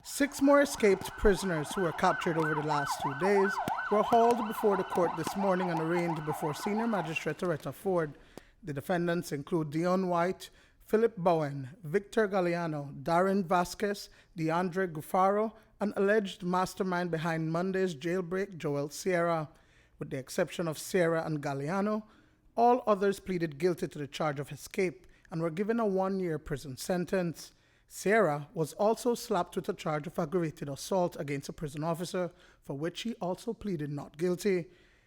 6 more escaped prisoners who were captured over the last 2 days were hauled before the court this morning and arraigned before Senior Magistrate Ford. The defendants include Dion White, Philip Bowen, Victor Galliano, Darren Vasquez, DeAndre Gufaro, and alleged mastermind behind Monday's jailbreak, Joel Sierra. With the exception of Sierra and Galliano, all others pleaded guilty to the charge of escape and were given a 1-year prison sentence. Sierra was also slapped with a charge of aggravated assault against a prison officer, for which he also pleaded not guilty.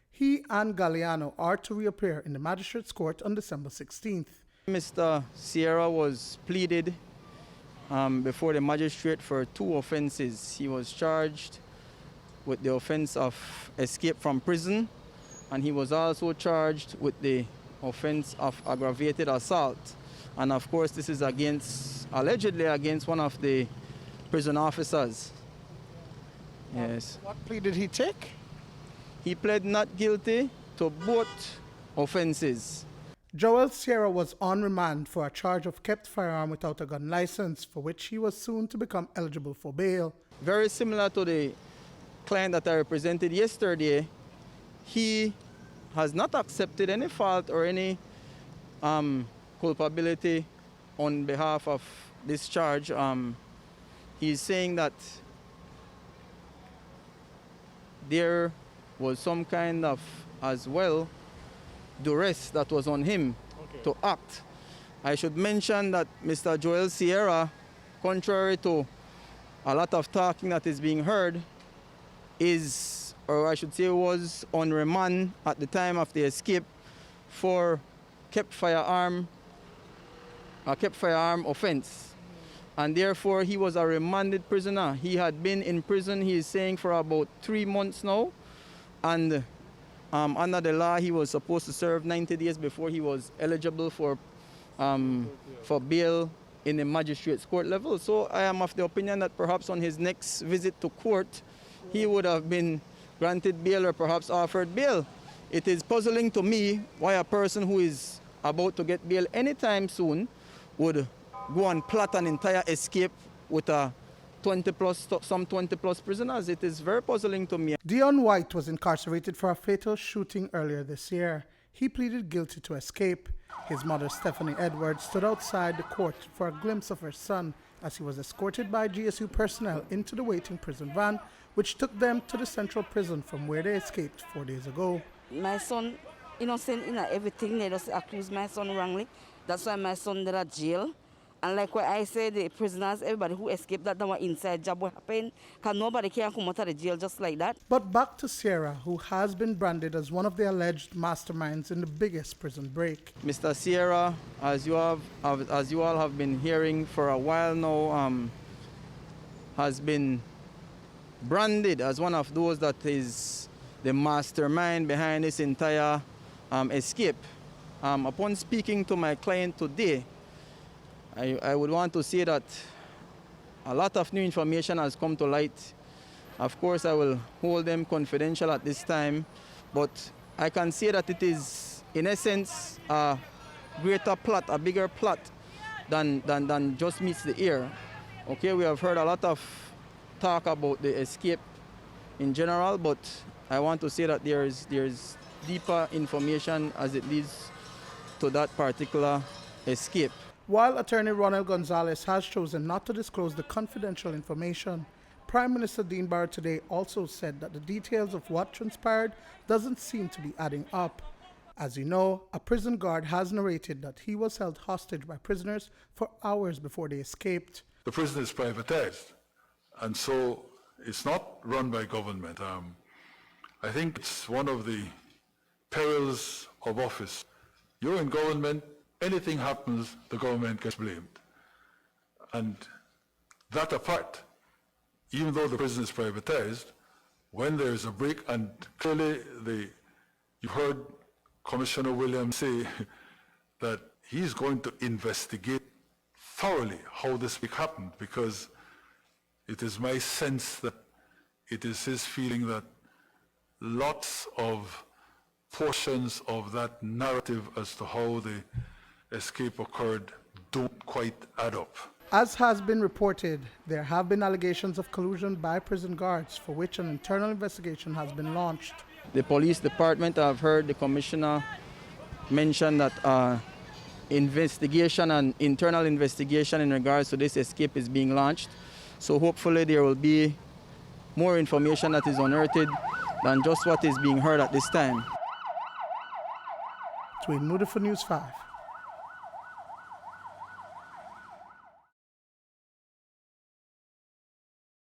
He and Galliano are to reappear in the Magistrate's Court on December 16th. Mr. Sierra was pleaded before the magistrate for 2 offenses. He was charged with the offense of escape from prison, and he was also charged with the offense of aggravated assault. And of course, this is allegedly against one of the prison officers. Yes. What plea did he take? He pled not guilty to both offenses. Joel Sierra was on remand for a charge of kept firearm without a gun license, for which he was soon to become eligible for bail. Very similar to the client that I represented yesterday, he has not accepted any fault or any culpability on behalf of this charge. He's saying that there was some kind of, as well, duress that was on him to act. I should mention that Mr. Joel Sierra, contrary to a lot of talking that is being heard, is, or I should say was, on remand at the time of the escape for kept firearm offense. And therefore he was a remanded prisoner. He had been in prison, he is saying, for about 3 months now. And under the law, he was supposed to serve 90 days before he was eligible for bail in the magistrate's court level. So I am of the opinion that perhaps on his next visit to court, he would have been granted bail or perhaps offered bail. It is puzzling to me why a person who is about to get bail anytime soon would go and plot an entire escape with some 20 plus prisoners. It is very puzzling to me. Dion White was incarcerated for a fatal shooting earlier this year. He pleaded guilty to escape. His mother, Stephanie Edwards, stood outside the court for a glimpse of her son as he was escorted by GSU personnel into the waiting prison van, which took them to the central prison from where they escaped 4 days ago. My son, innocent in everything. They just accuse my son wrongly. That's why my son did at jail. And like what I said, the prisoners, everybody who escaped that were inside job what happened, because nobody can come out of the jail just like that. But back to Sierra, who has been branded as one of the alleged masterminds in the biggest prison break. Mr. Sierra, as you all have been hearing for a while now, has been branded as one of those that is the mastermind behind this entire escape. Upon speaking to my client today, I would want to say that a lot of new information has come to light. Of course, I will hold them confidential at this time, but I can say that it is, in essence, a greater plot, a bigger plot than just meets the ear. Okay, we have heard a lot of talk about the escape in general, but I want to say that there's deeper information as it leads to that particular escape. While Attorney Ronald Gonzalez has chosen not to disclose the confidential information, Prime Minister Dean Barrow today also said that the details of what transpired doesn't seem to be adding up. As you know, a prison guard has narrated that he was held hostage by prisoners for hours before they escaped. The prison is privatized, and so it's not run by government. I think it's one of the perils of office. You're in government, anything happens, the government gets blamed. And that apart, even though the prison is privatized, when there is a break, and clearly you heard Commissioner Williams say that he's going to investigate thoroughly how this break happened, because it is my sense that it is his feeling that lots of portions of that narrative as to how the escape occurred don't quite add up. As has been reported, there have been allegations of collusion by prison guards for which an internal investigation has been launched. The police department, I've heard the commissioner mention that investigation and internal investigation in regards to this escape is being launched. So hopefully there will be more information that is unearthed than just what is being heard at this time. Duane Moody for News 5.